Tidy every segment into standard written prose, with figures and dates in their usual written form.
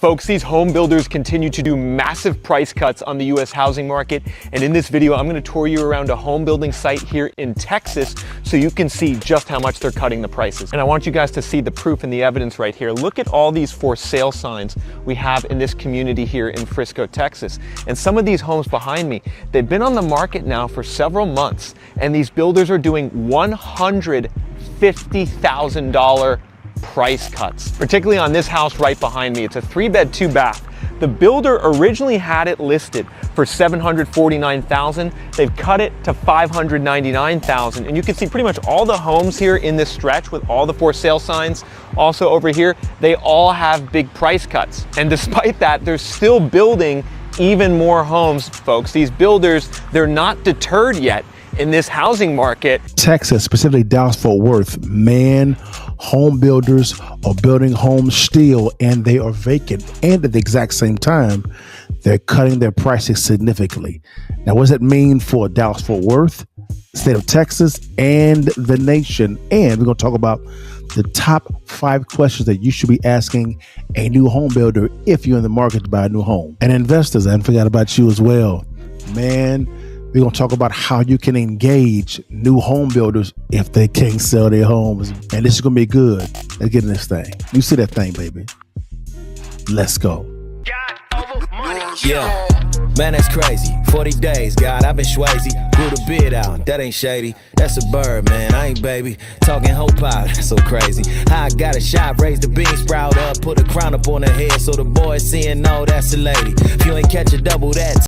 Folks, these home builders continue to do massive price cuts on the US housing market. And in this video, I'm going to tour you around a home building site here in Texas so you can see just how much they're cutting the prices. And I want you guys to see the proof and the evidence right here. Look at all these for sale signs we have in this community here in Frisco, Texas. And some of these homes behind me, they've been on the market now for several months. And these builders are doing $150,000 price cuts, particularly on this house right behind me. It's a 3-bed, 2-bath. The builder originally had it listed for $749,000. They've cut it to $599,000. And you can see pretty much all the homes here in this stretch with all the for sale signs. Also over here, they all have big price cuts. And despite that, they're still building even more homes, folks. These builders, they're not deterred yet in this housing market. Texas, specifically Dallas-Fort Worth, man, home builders are building homes still, and they are vacant. And at the exact same time, they're cutting their prices significantly. Now, what does that mean for Dallas-Fort Worth, state of Texas, and the nation? And we're going to talk about the top 5 questions that you should be asking a new home builder if you're in the market to buy a new home. And investors, I forgot about you as well. Man, we're going to talk about how you can engage new home builders if they can't sell their homes. And this is going to be good. Let's get in this thing. You see that thing, baby. Let's go. Yeah, man, that's crazy. 40 days, God, I've been Swayze. Grew the beard out, that ain't shady. That's a bird, man, I ain't baby. Talking hope out, that's so crazy. How I got a shot, raise the bean sprout up, put a crown up on her head so the boys seeing, no, that's a lady. If you ain't catch a double, that's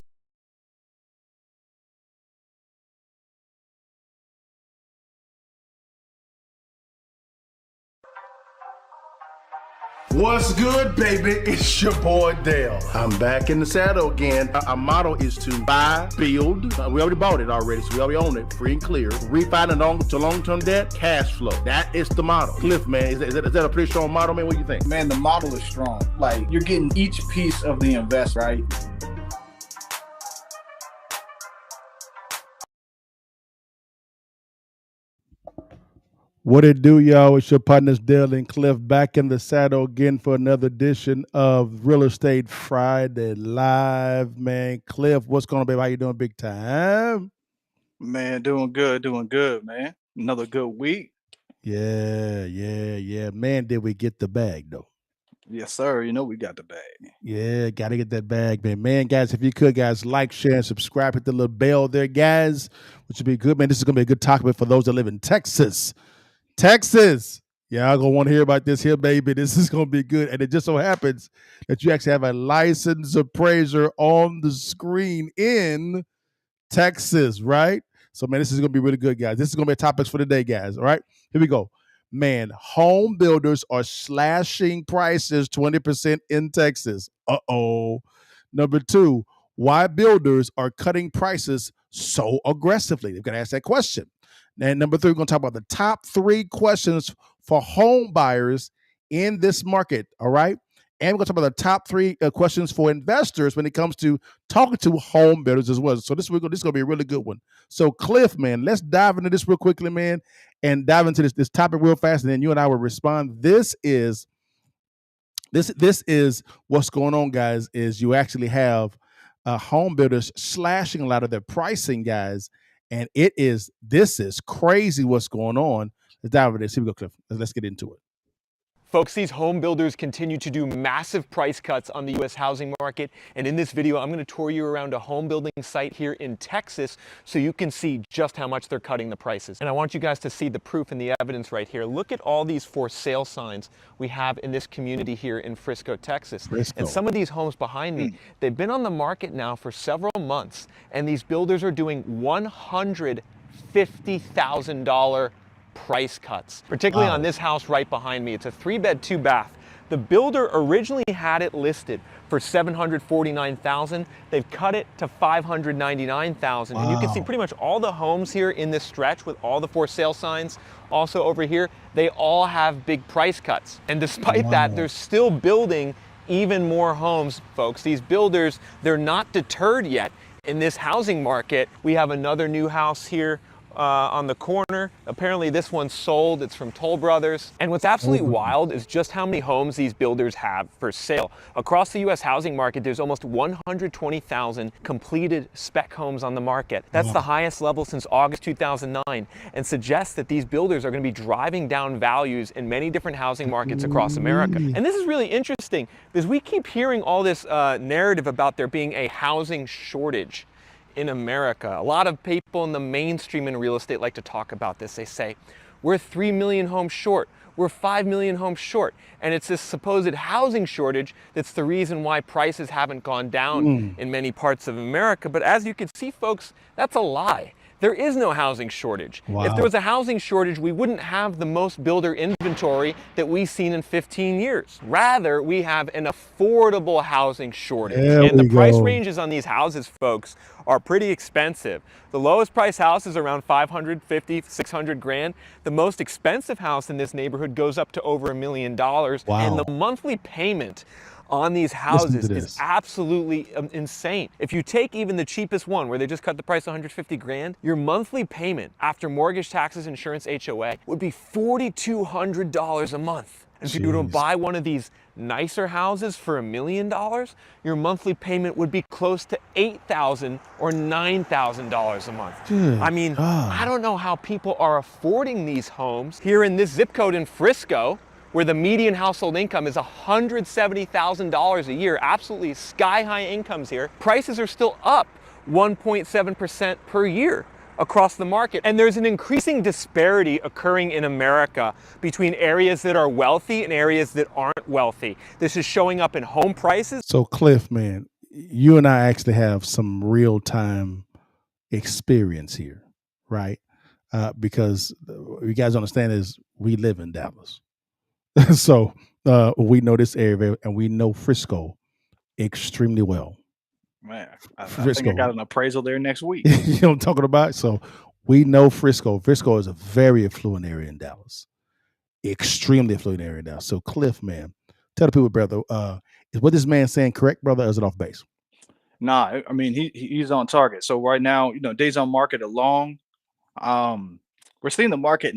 What's good, baby? It's your boy Dale. I'm back in the saddle again. Our motto is to buy, build. We already bought it already, so we already own it, free and clear. Refinance to long-term debt, cash flow. That is the motto. Cliff, man, is that a pretty strong motto, man? What do you think? Man, the model is strong. Like, you're getting each piece of the invest, right? What it do, y'all? It's your partners Dale and Cliff back in the saddle again for another edition of Real Estate Friday Live. Man, Cliff, what's going on, baby? How you doing, big time? Man, doing good, man. Another good week. Yeah. Man, did we get the bag, though? Yes, sir. You know we got the bag. Yeah, got to get that bag, man. Man, guys, if you could, guys, like, share, and subscribe. Hit the little bell there, guys, which would be good, man. This is going to be a good topic for those that live in Texas. Yeah, I'm going to want to hear about this here, baby. This is going to be good. And it just so happens that you actually have a licensed appraiser on the screen in Texas, right? So, man, this is going to be really good, guys. This is going to be topics for the day, guys, all right? Here we go. Man, home builders are slashing prices 20% in Texas. Uh-oh. Number 2, why builders are cutting prices so aggressively? They've got to ask that question. And number 3, we're going to talk about the top 3 questions for home buyers in this market, all right? And we're going to talk about the top 3 questions for investors when it comes to talking to home builders as well. So this is going to be a really good one. So Cliff, man, let's dive into this real quickly, man, and dive into this topic real fast, and then you and I will respond. This is what's going on, guys, is you actually have home builders slashing a lot of their pricing, guys. And this is crazy what's going on. Let's dive into this. Here we go, Cliff. Let's get into it. Folks, these home builders continue to do massive price cuts on the US housing market. And in this video, I'm going to tour you around a home building site here in Texas so you can see just how much they're cutting the prices. And I want you guys to see the proof and the evidence right here. Look at all these for sale signs we have in this community here in Frisco, Texas. And some of these homes behind me, they've been on the market now for several months. And these builders are doing $150,000 price cuts, particularly on this house right behind me. It's a 3-bed, 2-bath. The builder originally had it listed for $749,000. They've cut it to $599,000. And you can see pretty much all the homes here in this stretch with all the for sale signs. Also over here, they all have big price cuts. And despite that, they're still building even more homes, folks. These builders, they're not deterred yet in this housing market. We have another new house here on the corner. Apparently this one's sold. It's from Toll Brothers. And what's absolutely wild is just how many homes these builders have for sale. Across the U.S. housing market, there's almost 120,000 completed spec homes on the market. That's the highest level since August 2009, and suggests that these builders are going to be driving down values in many different housing markets across America. And this is really interesting because we keep hearing all this narrative about there being a housing shortage in America. A lot of people in the mainstream in real estate like to talk about this. They say, we're 3 million homes short. We're 5 million homes short. And it's this supposed housing shortage that's the reason why prices haven't gone down in many parts of America. But as you can see, folks, that's a lie. There is no housing shortage. If there was a housing shortage, we wouldn't have the most builder inventory that we've seen in 15 years. Rather, we have an affordable housing shortage. And the price ranges on these houses, folks, are pretty expensive. The lowest price house is around 550, 600 grand. The most expensive house in this neighborhood goes up to over $1 million. And the monthly payment on these houses is absolutely insane. If you take even the cheapest one where they just cut the price 150 grand, your monthly payment after mortgage, taxes, insurance, HOA would be $4,200 a month. And if you were to buy one of these nicer houses for $1 million, your monthly payment would be close to $8,000 or $9,000 a month. I mean, I don't know how people are affording these homes here in this zip code in Frisco, where the median household income is $170,000 a year, absolutely sky-high incomes here. Prices are still up 1.7% per year across the market. And there's an increasing disparity occurring in America between areas that are wealthy and areas that aren't wealthy. This is showing up in home prices. So Cliff, man, you and I actually have some real-time experience here, right? Because you guys understand is we live in Dallas. So we know this area and we know Frisco extremely well. Man, I think I got an appraisal there next week. You know what I'm talking about? So we know Frisco. Frisco is a very affluent area in Dallas. Extremely affluent area in Dallas. So Cliff, man, tell the people, brother, is what this man saying correct, brother, or is it off base? Nah, I mean he's on target. So right now, days on market are long. We're seeing the market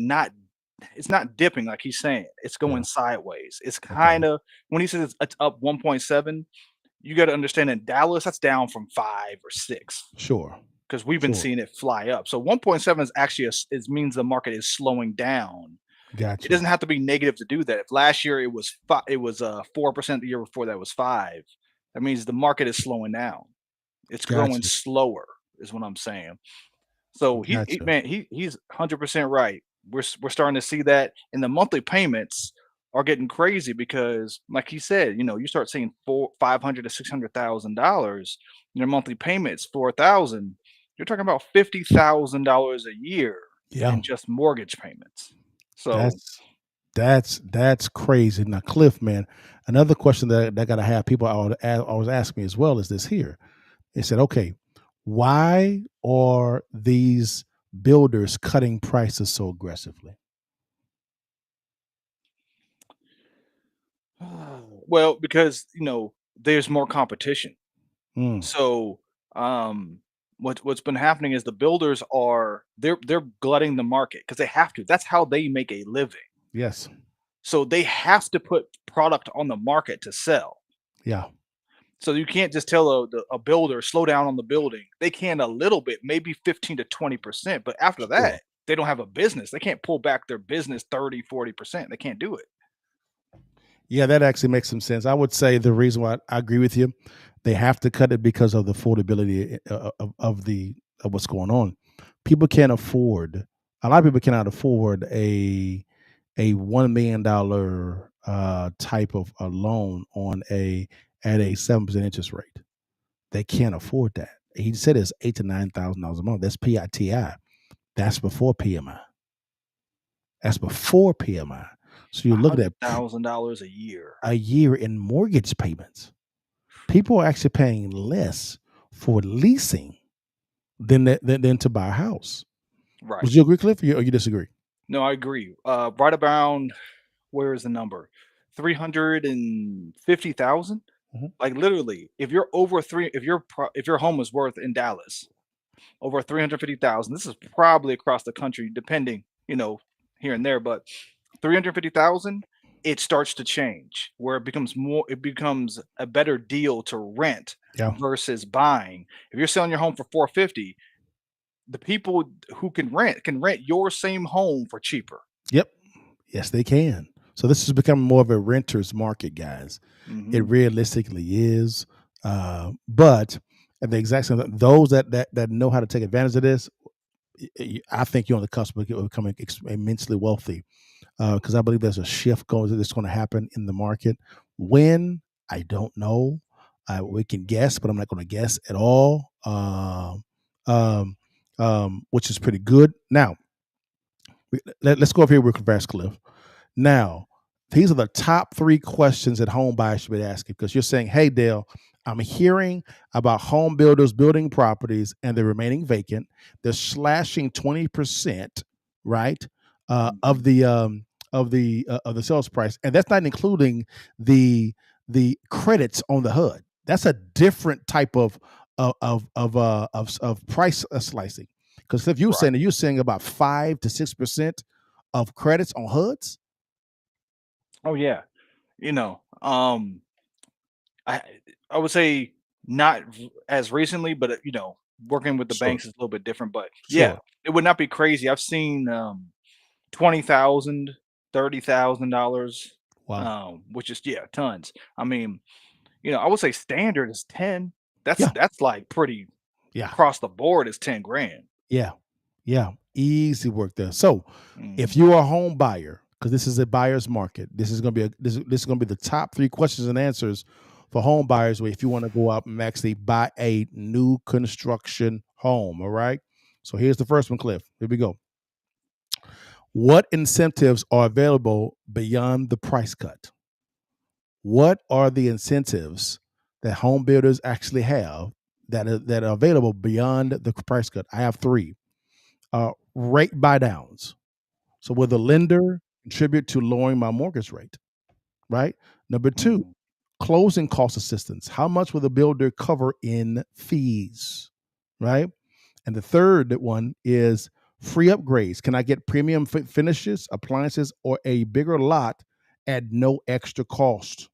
it's not dipping like he's saying. It's going sideways. It's kind of when he says it's up 1.7, you got to understand in Dallas that's down from 5 or 6. Sure. Because we've been seeing it fly up. So 1.7 is actually it means the market is slowing down. Gotcha. It doesn't have to be negative to do that. If last year it was 4%, the year before that was 5, that means the market is slowing down. It's growing slower, is what I'm saying. So he's 100% right. We're starting to see that, and the monthly payments are getting crazy because, like he said, you start seeing $500,000 to $600,000. Your monthly payments $4,000. You're talking about $50,000 a year in just mortgage payments. So that's crazy. Now, Cliff, man, another question that I gotta have people always ask me as well is this here. They said, okay, why are these builders cutting prices so aggressively? Well, because there's more competition. So what's been happening is the builders they're glutting the market because they have to. That's how they make a living. Yes. So they have to put product on the market to sell. Yeah. So you can't just tell a builder slow down on the building. They can a little bit, maybe 15 to 20%, but after that, they don't have a business. They can't pull back their business 30, 40%. They can't do it. Yeah, that actually makes some sense. I would say the reason why I agree with you, they have to cut it because of the affordability of what's going on. People can't afford. A lot of people cannot afford a $1 million type of a loan at a 7% interest rate. They can't afford that. He said it's $8,000 to $9,000 a month. That's PITI. That's before PMI. So you're looking at $100,000 a year in mortgage payments. People are actually paying less for leasing than to buy a house. Right. Would you agree, Cliff, or you disagree? No, I agree. Right around, where is the number? 350,000. Like literally, if you're over if your home is worth in Dallas over 350,000. This is probably across the country, depending, here and there, but 350,000, it starts to change where it becomes a better deal to rent Yeah. versus buying. If you're selling your home for 450, the people who can rent your same home for cheaper. Yep. Yes, they can. So this is becoming more of a renter's market, guys. It realistically is. But at the exact same time, those that know how to take advantage of this, I think you're on the cusp of becoming immensely wealthy. Because I believe there's a shift that's going to happen in the market. When, I don't know. We can guess, but I'm not going to guess at all. Which is pretty good. Now, let's go over here real fast, Cliff. Now, these are the top 3 questions that home buyers should be asking, because you're saying, hey, Dale, I'm hearing about home builders building properties and they're remaining vacant. They're slashing 20%, right, of the sales price, and that's not including the credits on the HUD. That's a different type of price slicing. Because if you're saying about 5 to 6% of credits on HUDs. Oh yeah. You know, I I would say not as recently, but working with the Sure. banks is a little bit different. But yeah, Sure. it would not be crazy. I've seen 20,000, $30,000, Wow. which is tons. I mean, I would say standard is 10. That's Yeah. that's like pretty Yeah. across the board is 10 grand. Yeah. Yeah. Easy work there. So if Mhm. you're a home buyer, because this is a buyer's market, this is gonna be this is gonna be the top 3 questions and answers for home buyers, where if you want to go out and actually buy a new construction home. All right. So here's the first one, Cliff. Here we go. What incentives are available beyond the price cut? What are the incentives that home builders actually have that are available beyond the price cut? I have 3. Rate buy downs. So will the lender contribute to lowering my mortgage rate? Right. Number 2, Mhm. closing cost assistance. How much will the builder cover in fees? Right. And the third one is free upgrades. Can I get premium finishes, appliances, or a bigger lot at no extra cost?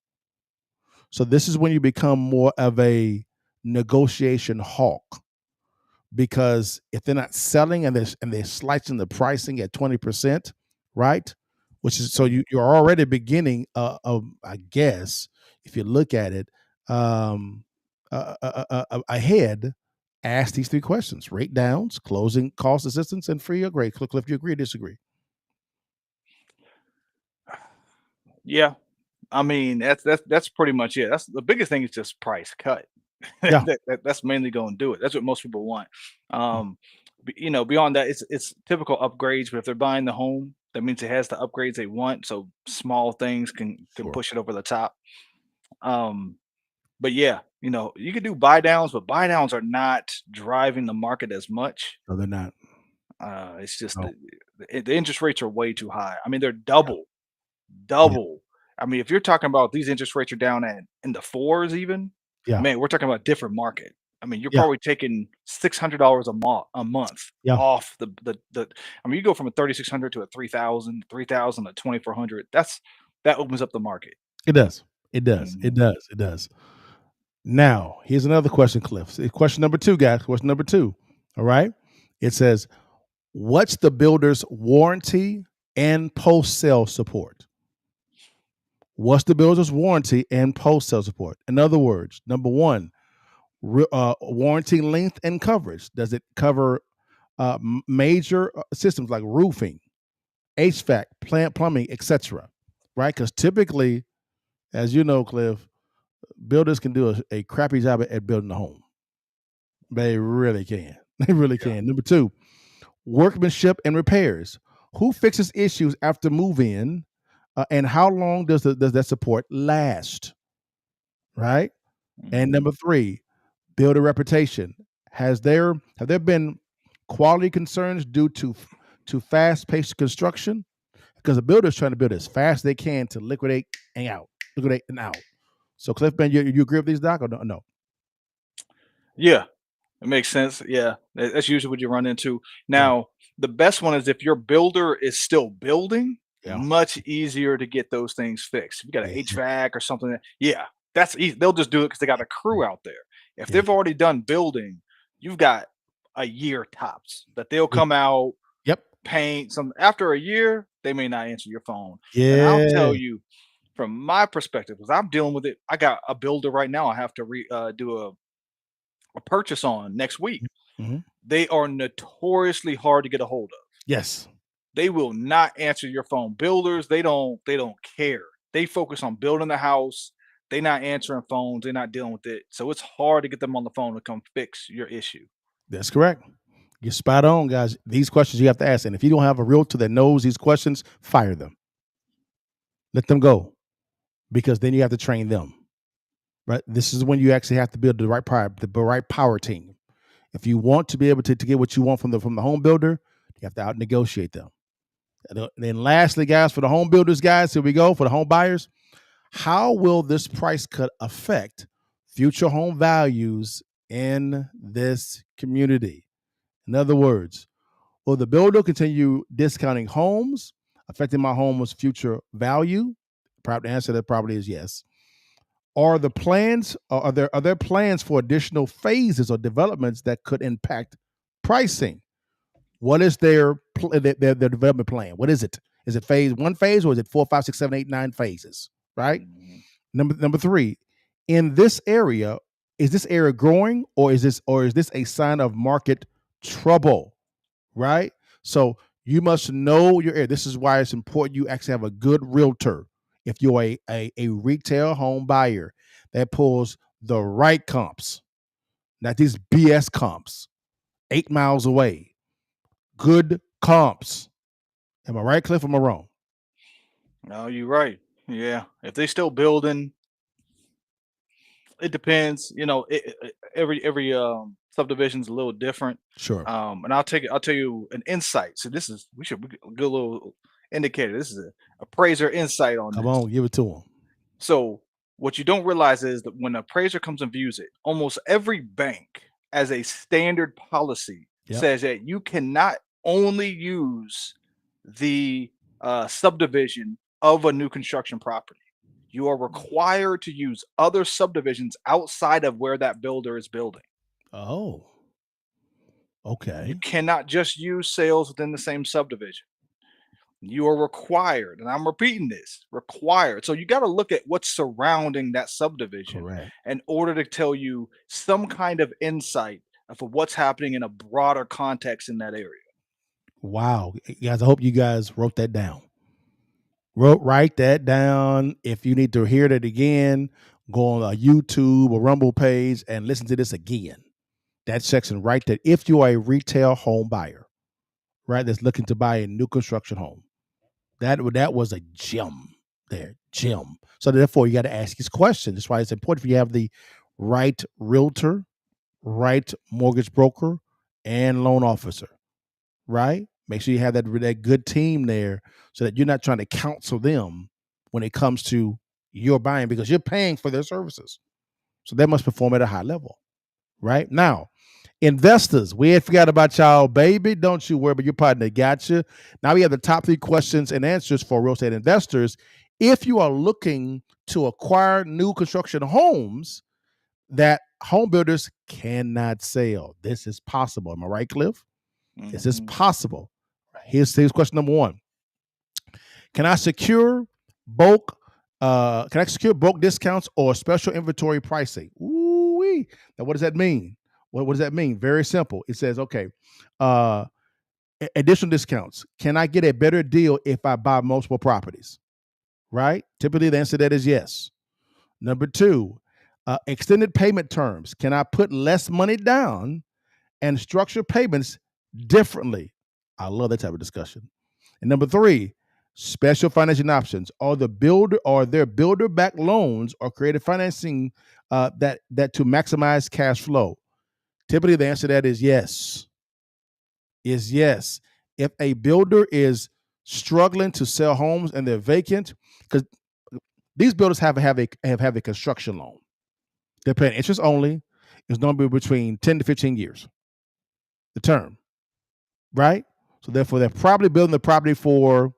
So this is when you become more of a negotiation hawk, because if they're not selling and they're slicing the pricing at 20%, right? Which is, so you're already beginning of, I guess, if you look at it, ahead. Ask these 3 questions: rate downs, closing cost assistance, and free upgrade. Cliff, you agree or disagree? Yeah. I mean, that's pretty much it. That's the biggest thing is just price cut. Yeah. That's mainly going to do it. That's what most people want. Beyond that, it's typical upgrades. But if they're buying the home, that means it has the upgrades they want. So small things can Sure. push it over the top. Um, but yeah, you can do buy downs, but buy downs are not driving the market as much. No, they're not. It's just No. the interest rates are way too high. I mean, they're Yeah. Yeah. double. I mean, if you're talking about these interest rates are down at in the fours, even, Yeah. man, we're talking about different market. I mean, you're Yeah. probably taking $600 a month Yeah. off the. I mean, you go from a 3,600 to a 3,000, 3,000 to 2,400. That opens up the market. It does. It does. It Mhm. does. It does. Now, here's another question, Cliff. Question number 2, guys. Question number 2. All right. It says, what's the builder's warranty and post sale support? What's the builder's warranty and post sale support? In other words, number 1, warranty length and coverage. Does it cover major systems like roofing, HVAC, plant plumbing, etc.? Right? Because typically, as you know, Cliff, builders can do a crappy job at building a home. They really can. They really Yeah. can. Number 2, workmanship and repairs. Who fixes issues after move in, and how long does that support last? Right. And Mhm. number 3, builder reputation. Have there been quality concerns due to fast paced construction? Because the builder is trying to build as fast as they can to liquidate and out. So, Cliff Ben, you agree with these, Doc, or no? Yeah. It makes sense. Yeah, that's usually what you run into. Now, the best one is if your builder is still building, Yeah. much easier to get those things fixed. If you got an Yeah. HVAC or something, yeah, that's easy. They'll just do it because they got a crew out there. If Yeah. they've already done building, you've got a year tops that they'll Yeah. come out, Yep. paint some. After a year, they may not answer your phone. And I'll Yeah. tell you, from my perspective, because I'm dealing with it, I got a builder right now. I have to do a purchase on next week. Mm-hmm. They are notoriously hard to get a hold of. Yes. They will not answer your phone. Builders, they don't care. They focus on building the house. They not answering phones. They're not dealing with it. So it's hard to get them on the phone to come fix your issue. That's correct. You're spot on, guys. These questions you have to ask. And if you don't have a realtor that knows these questions, fire them. Let them go. Because then you have to train them. Right? This is when you actually have to build the right power team. If you want to be able to get what you want from the home builder, you have to out negotiate them. And then lastly, guys, for the home builders, guys, here we go, for the home buyers. How will this price cut affect future home values in this community? In other words, will the builder continue discounting homes, affecting my home's future value? The answer to that probably is yes. Are there plans for additional phases or developments that could impact pricing? What is their development plan? What is it? Is it one phase, or is it 4, 5, 6, 7, 8, 9 phases? Right. Mhm. Number 3, in this area, is this area growing, or is this a sign of market trouble? Right. So you must know your area. This is why it's important you actually have a good realtor. If you're a retail home buyer that pulls the right comps, not these BS comps, 8 miles away, good comps. Am I right, Cliff? Or am I wrong? No, you're right. Yeah. If they still building, it depends. Every subdivision's a little different. Sure. And I'll tell you an insight. So this is we get a good little indicator. This is a appraiser insight on Come this. on, give it to them. So what you don't realize is that when an appraiser comes and views it, almost every bank, as a standard policy, Yep. says that you cannot only use the subdivision of a new construction property. You are required to use other subdivisions outside of where that builder is building. Oh, You okay. cannot just use sales within the same subdivision. You are required, and I'm repeating this, required. So you got to look at what's surrounding that subdivision Correct. in order to tell you some kind of insight of what's happening in a broader context in that area. Wow. Guys, I hope you guys wrote that down. Write that down. If you need to hear that again, go on a YouTube or Rumble page and listen to this again. That section right there. If you are a retail home buyer, right, that's looking to buy a new construction home, that was a gem there, gem. So therefore, you got to ask these questions. That's why it's important if you have the right realtor, right mortgage broker, and loan officer, right? Make sure you have that good team there so that you're not trying to counsel them when it comes to your buying, because you're paying for their services. So they must perform at a high level, right? Now, investors, we ain't forgot about y'all, baby. Don't you worry, but your partner got you. Now we have the top 3 questions and answers for real estate investors. If you are looking to acquire new construction homes that home builders cannot sell, this is possible. Am I right, Cliff? This is Mhm. possible. Here's question number 1. Can I secure bulk discounts or special inventory pricing? Ooh-wee. Now, what does that mean? What does that mean? Very simple. It says, okay, additional discounts. Can I get a better deal if I buy multiple properties? Right? Typically, the answer to that is yes. Number 2, extended payment terms. Can I put less money down and structure payments differently? I love that type of discussion. And number 3, special financing options. Are there builder-backed loans or creative financing that to maximize cash flow? Typically, the answer to that is yes. Is yes. If a builder is struggling to sell homes and they're vacant, because these builders have a construction loan. They're paying interest only. is normally between 10 to 15 years, the term, right? So therefore, they're probably building the property for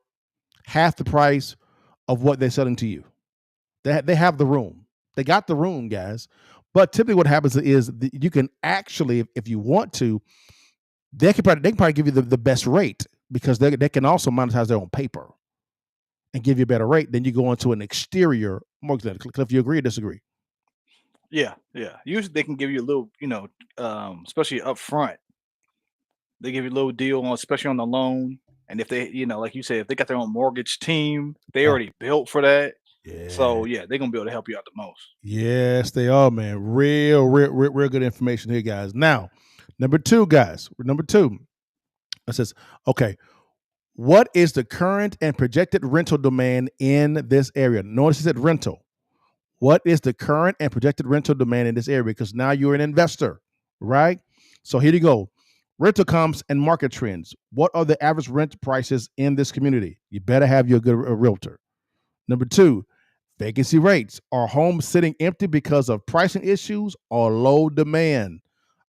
half the price of what they're selling to you. They have the room. They got the room, guys. But typically what happens is you can actually, if you want to, they can probably give you the best rate because they can also monetize their own paper and give you a better rate. Then you go into an exterior mortgage. Cliff, you agree or disagree? Yeah. Usually they can give you a little, especially up front. They give you a little deal on, especially on the loan. And if they, like you said, if they got their own mortgage team, they already built for that. Yeah. So yeah, they're gonna be able to help you out the most. Yes, they are, man. Real good information here, guys. Now, number two, guys. Number two. It says, okay, what is the current and projected rental demand in this area? Notice it said rental. What is the current and projected rental demand in this area? Because now you're an investor, right? So here you go. Rental comps and market trends. What are the average rent prices in this community? You better have your good realtor. Number two, vacancy rates. Are homes sitting empty because of pricing issues or low demand?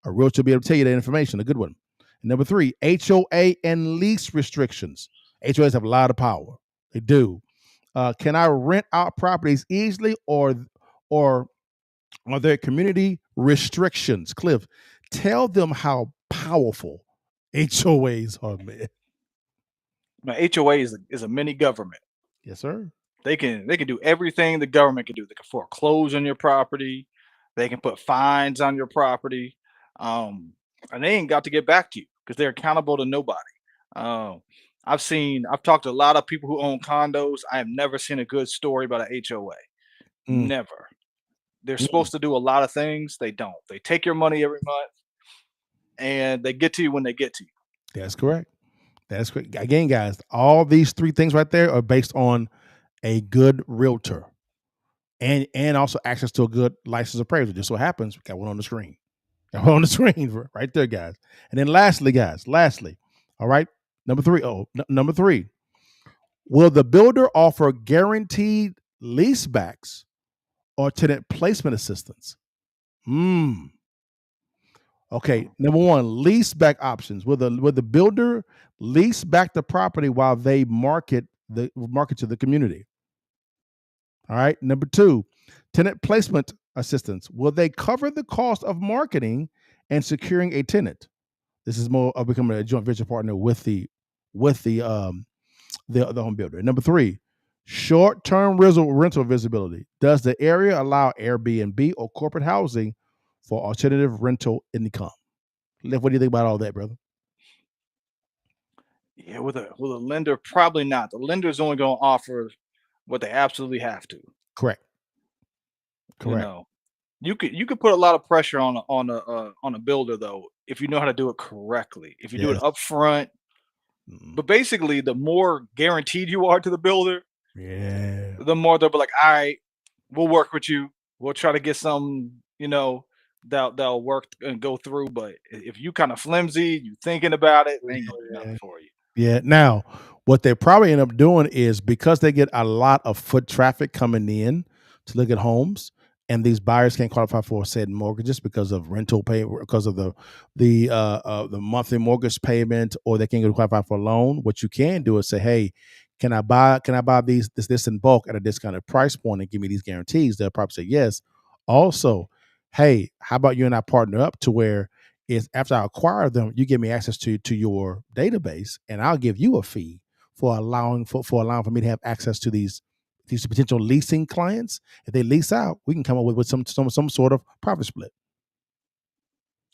A realtor will be able to tell you that information, a good one. And number three, HOA and lease restrictions. HOAs have a lot of power. They do. Can I rent out properties easily or are there community restrictions? Cliff, tell them how powerful HOAs are, man. Now, HOA is a mini government. Yes, sir. They can do everything the government can do. They can foreclose on your property. They can put fines on your property, and they ain't got to get back to you because they're accountable to nobody. Um, I've talked to a lot of people who own condos. I have never seen a good story about an HOA. Mm. Never. They're supposed to do a lot of things. They don't. They take your money every month, and they get to you when they get to you. That's correct. That's correct. Again, guys, all these three things right there are based on a good realtor and also access to a good licensed appraiser. Just so happens, we got one on the screen. Got one on the screen right there, guys. And then lastly, all right, number three, will the builder offer guaranteed leasebacks or tenant placement assistance? Okay, number one, leaseback options. Will the builder lease back the property while they market to the community? All right. Number two, tenant placement assistance. Will they cover the cost of marketing and securing a tenant? This is more of becoming a joint venture partner with the home builder. Number three, short-term rental visibility. Does the area allow Airbnb or corporate housing for alternative rental income? What do you think about all that, brother? Yeah, with a lender, probably not. The lender's only going to offer what they absolutely have to. Correct. You could put a lot of pressure on a builder though if you know how to do it correctly. If you do it up front, but basically the more guaranteed you are to the builder, the more they'll be like, all right, we'll work with you. We'll try to get some, that'll work and go through. But if you kind of flimsy, you thinking about it, they ain't gonna do nothing for you. Yeah. Now, what they probably end up doing is because they get a lot of foot traffic coming in to look at homes, and these buyers can't qualify for said mortgages because of rental pay, because of the monthly mortgage payment, or they can't qualify for a loan. What you can do is say, hey, can I buy this in bulk at a discounted price point and give me these guarantees? They'll probably say yes. Also, hey, how about you and I partner up to where is after I acquire them, you give me access to your database, and I'll give you a fee for allowing for me to have access to these potential leasing clients. If they lease out, we can come up with some sort of profit split.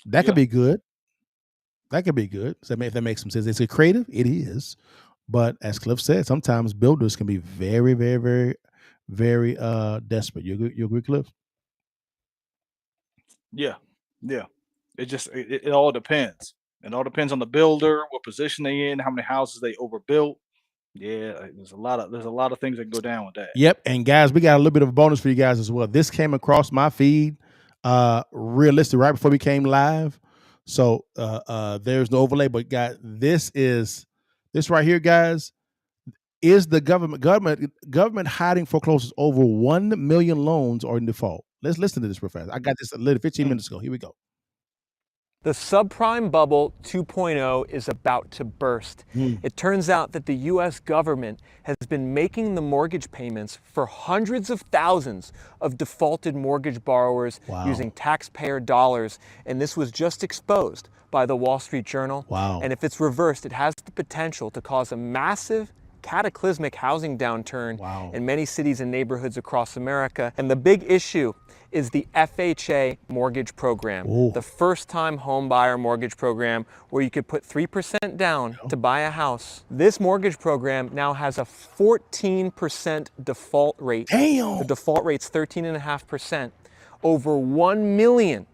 That could be good. That could be good. So if that makes some sense. Is it creative? It is. But as Cliff said, sometimes builders can be very, very, very, very desperate. You agree, Cliff? Yeah. It all depends. It all depends on the builder, what position they in, how many houses they overbuilt. Yeah, there's a lot of things that can go down with that. Yep. And guys, we got a little bit of a bonus for you guys as well. This came across my feed realistic right before we came live. So there's no overlay, but guys, this right here, guys, is the government hiding foreclosures over 1 million loans are in default. Let's listen to this real fast. I got this a little 15 minutes ago. Here we go. The subprime bubble 2.0 is about to burst. It turns out that the US government has been making the mortgage payments for hundreds of thousands of defaulted mortgage borrowers using taxpayer dollars, and this was just exposed by the Wall Street Journal. And if it's reversed, it has the potential to cause a massive cataclysmic housing downturn in many cities and neighborhoods across America. And the big issue is the FHA mortgage program, the first-time home buyer mortgage program, where you could put 3% down to buy a house. This mortgage program now has a 14% default rate. The default rate's 13.5%. Over 1 million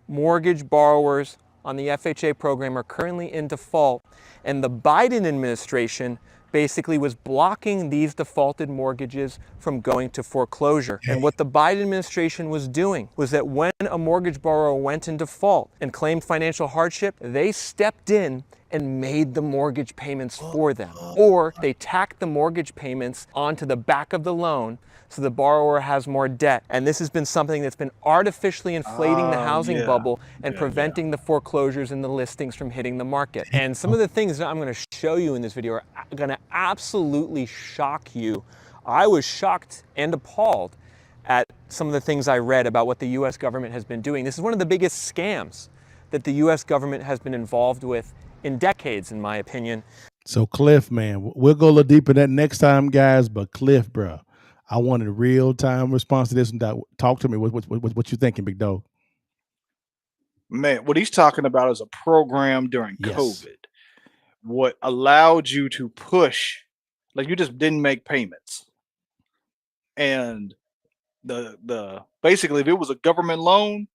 mortgage borrowers on the FHA program are currently in default, and the Biden administration basically was blocking these defaulted mortgages from going to foreclosure. And what the Biden administration was doing was that when a mortgage borrower went in default and claimed financial hardship, they stepped in and made the mortgage payments for them. Or they tacked the mortgage payments onto the back of the loan so the borrower has more debt. And this has been something that's been artificially inflating the housing bubble and preventing the foreclosures and the listings from hitting the market. And some of the things that I'm going to show you in this video are going to absolutely shock you. I was shocked and appalled at some of the things I read about what the US government has been doing. This is one of the biggest scams that the US government has been involved with in decades, in my opinion. So Cliff, man, we'll go a little deeper in that next time, guys. But Cliff, bro, I wanted a real-time response to this. And talk to me. What you thinking, big dog? Man, what he's talking about is a program during COVID. What allowed you to push, like, you just didn't make payments. And the basically, if it was a government loan,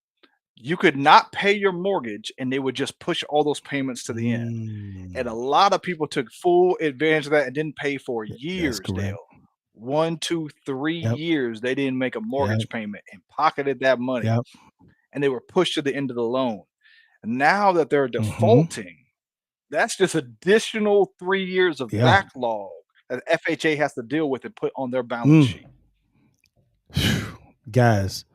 you could not pay your mortgage and they would just push all those payments to the end. And a lot of people took full advantage of that and didn't pay for years, Dale. 1, 2, 3 years they didn't make a mortgage payment and pocketed that money. And they were pushed to the end of the loan. And now that they're defaulting, that's just additional 3 years of backlog that FHA has to deal with and put on their balance sheet. Guys,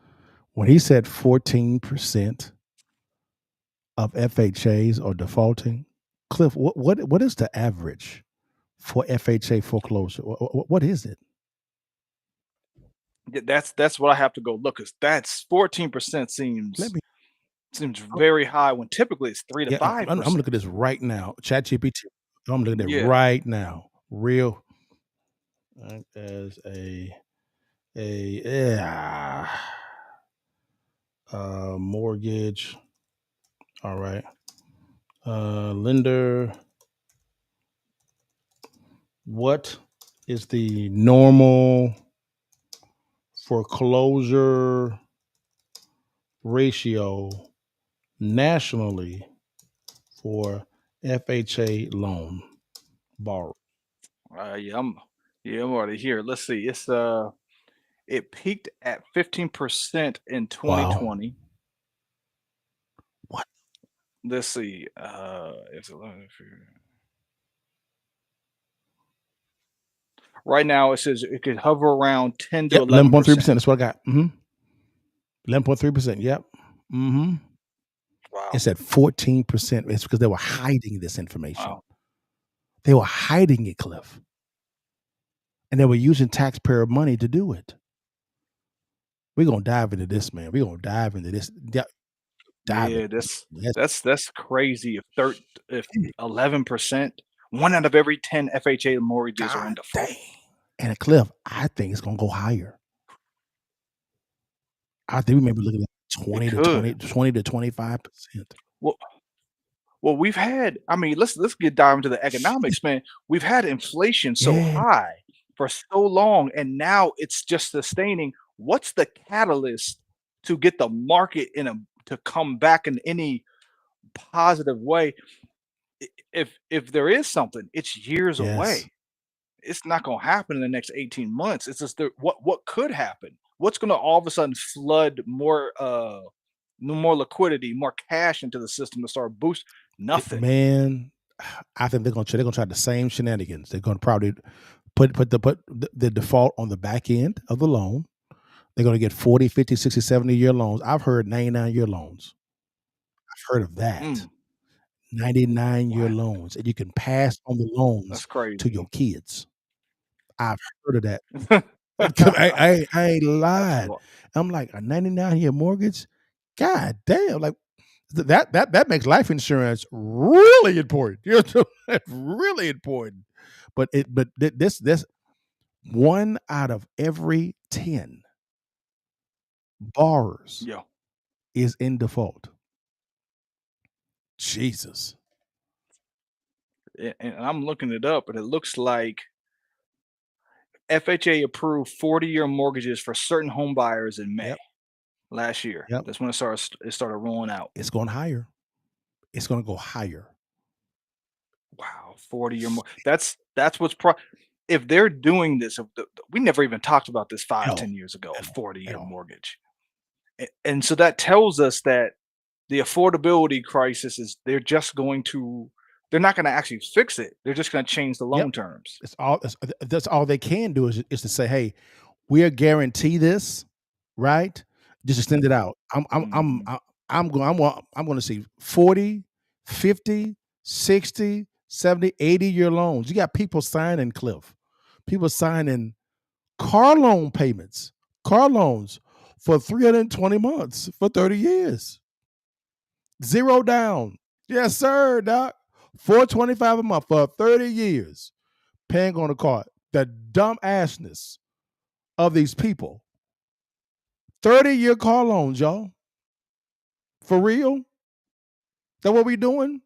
when he said 14% of FHAs are defaulting, Cliff, what is the average for FHA foreclosure? What is it? That's what I have to go look, because that's 14% seems very high when typically it's 3 to 5%. I'm looking at this right now. ChatGPT. I'm looking at it right now. Real as a mortgage. All right. Lender. What is the normal foreclosure ratio nationally for FHA loan borrower? I'm already here. Let's see. It's it peaked at 15% in 2020. What? Let's see. It's right now it says it could hover around 10 to 11%. That's what I got. 11.3%. Yep. Wow. It's at 14%. It's because they were hiding this information. They were hiding it, Cliff. And they were using taxpayer money to do it. We're gonna dive into this, man. We're gonna dive into this. That's crazy. If 11%, 1 out of every 10 FHA mortgages are in default. And Cliff, I think it's gonna go higher. I think we may be looking at 20 to 25%. Well, we've had. I mean, let's dive into the economics, man. We've had inflation so high for so long, and now it's just sustaining. What's the catalyst to get the market to come back in any positive way? If there is something, it's years away. It's not going to happen in the next 18 months. It's just what could happen. What's going to all of a sudden flood more liquidity, more cash into the system to start boost? Nothing. Man, I think they're going to try the same shenanigans. They're going to probably put the default on the back end of the loan. They're going to get 40, 50, 60, 70-year loans. I've heard 99-year loans. I've heard of that. 99-year Wow, loans, and you can pass on the loans that's to your crazy. kids. I've heard of that. That's I ain't lied. what. I'm like, a 99-year mortgage? God damn! Like that makes life insurance really important. You know, really important. But this 1 out of every 10 borrowers Yeah, is in default. Jesus. and I'm looking it up, and it looks like FHA approved 40-year mortgages for certain home buyers in May Yep. last year. Yep. That's when it started rolling out. It's going higher. It's going to go higher. Wow, 40-year more. That's what's if they're doing this, we never even talked about this five, Hell, 10 years ago, a 40-year hell. mortgage. And so that tells us that the affordability crisis is they're not going to actually fix it. They're just going to change the Yep. loan terms. That's all they can do is to say, hey, we'll guarantee this, right? Just extend it out. Mhm. I'm going to see 40, 50, 60, 70, 80-year loans. You got people signing, Cliff. People signing car loans for 320 months for 30 years. 0 down. Yes, sir, doc. 425 a month for 30 years. Paying on the car. The dumb assness of these people. 30-year car loans, y'all. For real? That what we doing?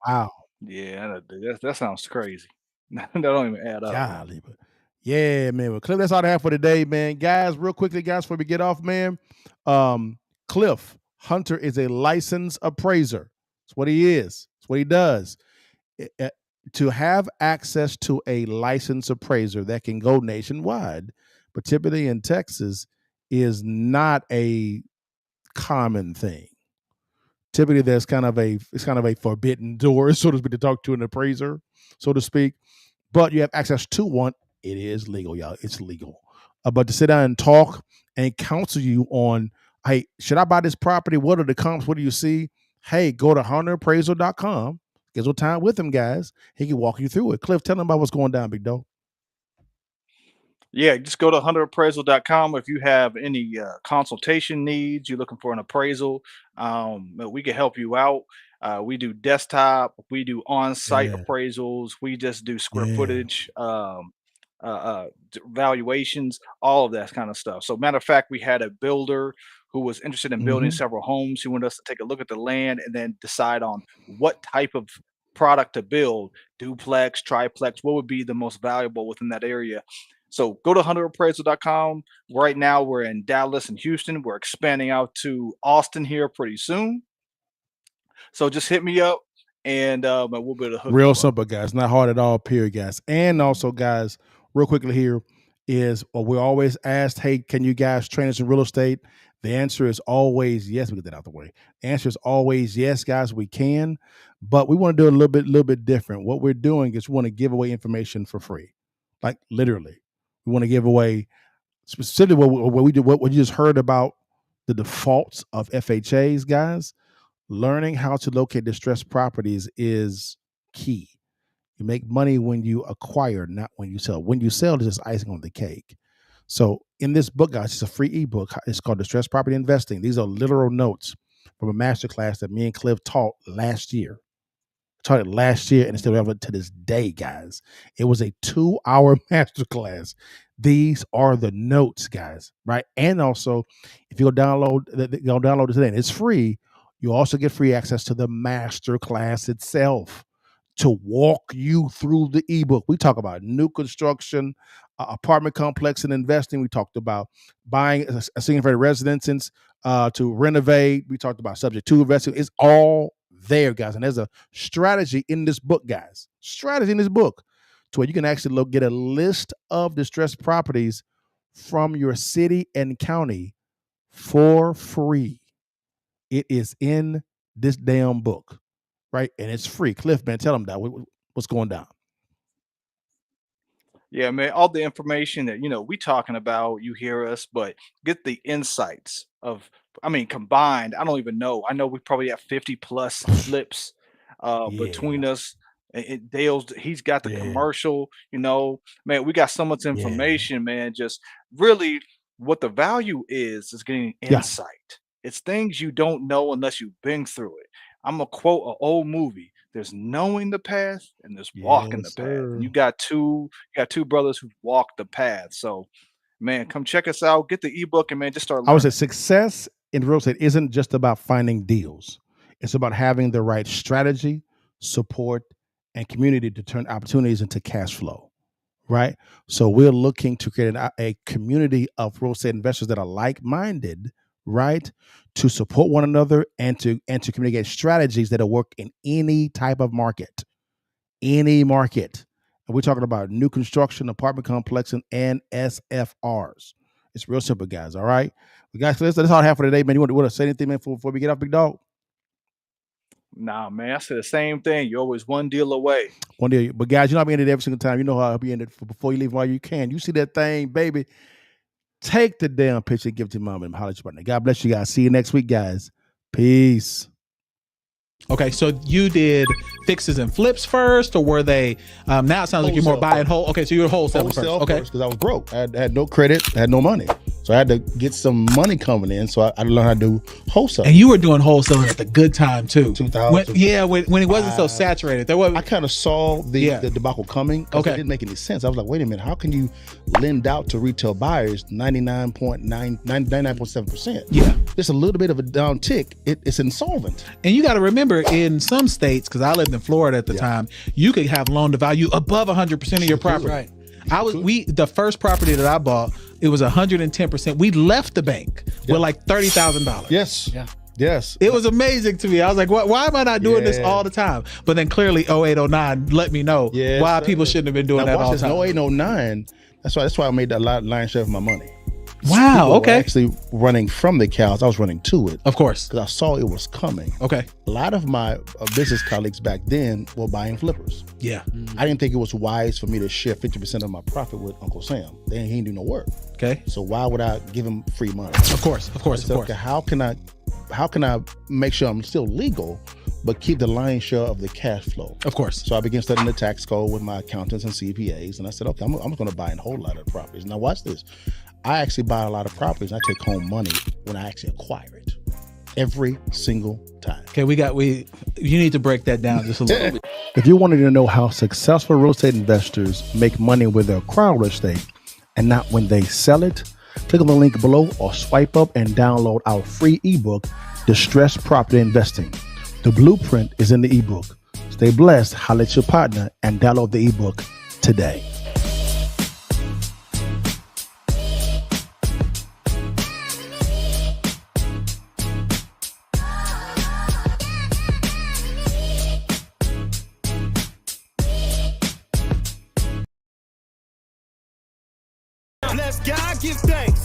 Wow. Yeah, that sounds crazy. That don't even add up. Golly. But yeah, man. Well, Cliff, that's all I have for today, man. Guys, real quickly, guys, before we get off, man. Cliff Hunter is a licensed appraiser. That's what he is. That's what he does. To have access to a licensed appraiser that can go nationwide, but typically in Texas, is not a common thing. Typically, it's kind of a forbidden door, so to speak, to talk to an appraiser, so to speak. But you have access to one. It is legal, y'all. It's legal. But to sit down and talk and counsel you on, hey, should I buy this property? What are the comps? What do you see? Hey, go to hunterappraisal.com. Schedule time with him, guys. He can walk you through it. Cliff, tell them about what's going down, big dog. Yeah, just go to hunterappraisal.com if you have any consultation needs. You're looking for an appraisal. We can help you out. We do desktop, we do on-site Yeah, appraisals, we just do square yeah. footage valuations, all of that kind of stuff. So, matter of fact, we had a builder who was interested in building Mm-hmm. several homes. He wanted us to take a look at the land and then decide on what type of product to build: duplex, triplex, what would be the most valuable within that area. So go to hunterappraisal.com. Right now, we're in Dallas and Houston. We're expanding out to Austin here pretty soon. So just hit me up, and we'll be able to hook Real you up. simple, guys. Not hard at all, period, guys. And also, guys, real quickly here is we're always asked, hey, can you guys train us in real estate? The answer is always yes. We get that out the way. The answer is always yes, guys, we can. But we want to do it a little bit different. What we're doing is we want to give away information for free. Like literally. We want to give away specifically what we do, what you just heard about the defaults of FHAs, guys. Learning how to locate distressed properties is key. You make money when you acquire, not when you sell. When you sell, it's just icing on the cake. So in this book, guys, it's a free ebook. It's called Distressed Property Investing. These are literal notes from a masterclass that me and Cliff taught last year. Taught it last year and it's still relevant to this day, guys. It was a 2-hour masterclass. These are the notes, guys, right? And also, if you go download it today, and it's free, you also get free access to the masterclass itself to walk you through the ebook. We talk about new construction, apartment complex and investing. We talked about buying a single-family residence to renovate. We talked about subject to investing. It's all there, guys. And there's a strategy in this book, guys. Strategy in this book to where you can actually get a list of distressed properties from your city and county for free. It is in this damn book, right? And it's free. Cliff, man, tell them that. What's going down? Yeah, man, all the information that, we talking about, you hear us, but get the insights of, I mean, combined, I don't even know. I know we probably have 50 plus flips between Yeah, us. Dale's, he's got the yeah, commercial, man, we got so much yeah, information, man. Just really what the value is getting yeah. insight. It's things you don't know unless you've been through it. I'm gonna quote an old movie. There's knowing the path and there's walking the Yes, path. And sir. you got two brothers who walked the path. So, man, come check us out. Get the ebook and man, just start I would say learning. success in real estate isn't just about finding deals. It's about having the right strategy, support, and community to turn opportunities into cash flow. Right. So we're looking to create a community of real estate investors that are like-minded, right, to support one another and to communicate strategies that'll work in any type of market, any market. And we're talking about new construction, apartment complex, and SFRs. It's real simple, guys. All right. We guys, that's all I have for today, man. You want to say anything, man, before we get off, big dog? Nah, man, I said the same thing. You're always one deal away. One day, but guys, you know I'll be in it every single time. You know how I'll be in it before you leave while you can. You see that thing, baby. Take the damn picture and give it to mom and holler at your partner. God bless you guys. See you next week, guys. Peace. Okay, so you did fixes and flips first, or were they? Now it sounds like you're more Wholesale buy and hold. Okay, so you're wholesaling first. Okay, because I was broke. I had no credit, I had no money. So I had to get some money coming in. So I learned how to do wholesale. and you were doing wholesaling at the good time too. 2000. When it wasn't so saturated. There was I kind of saw the debacle coming. Okay. It didn't make any sense. I was like, wait a minute, how can you lend out to retail buyers 99.7%? Yeah. Just a little bit of a down tick. It's insolvent. And you got to remember, in some states, because I lived in Florida at the time, you could have loan to value above 100% of your property. Right. The first property that I bought, it was 110%. We left the bank with like $30,000. Yes. Yeah. Yes. It was amazing to me. I was like, why am I not doing this Yeah. all the time? But then clearly 08, 09 let me know Yes, why sir. people shouldn't have been doing Now that watch all the this. time. No 08, no 09. That's why I made that lion's share of my money. Wow. People were Okay. actually running from the cows. I was running to it Of course. because I saw it was coming. Okay. A lot of my business colleagues back then were buying flippers. Yeah. I didn't think it was wise for me to share 50% of my profit with Uncle Sam. He ain't do no work. Okay. So why would I give him free money? Of course. Of course. I Of said, course. okay, how can I make sure I'm still legal, but keep the lion's share of the cash flow? Of course. So I began studying the tax code with my accountants and CPAs, and I said, okay, I'm going to buy a whole lot of properties. Now watch this. I actually buy a lot of properties. And I take home money when I actually acquire it every single time. Okay. You need to break that down just a little bit. If you wanted to know how successful real estate investors make money with their acquired real estate and not when they sell it, click on the link below or swipe up and download our free ebook, Distressed Property Investing. The blueprint is in the ebook. Stay blessed, holler at your partner, and download the ebook today. Bless God, give thanks.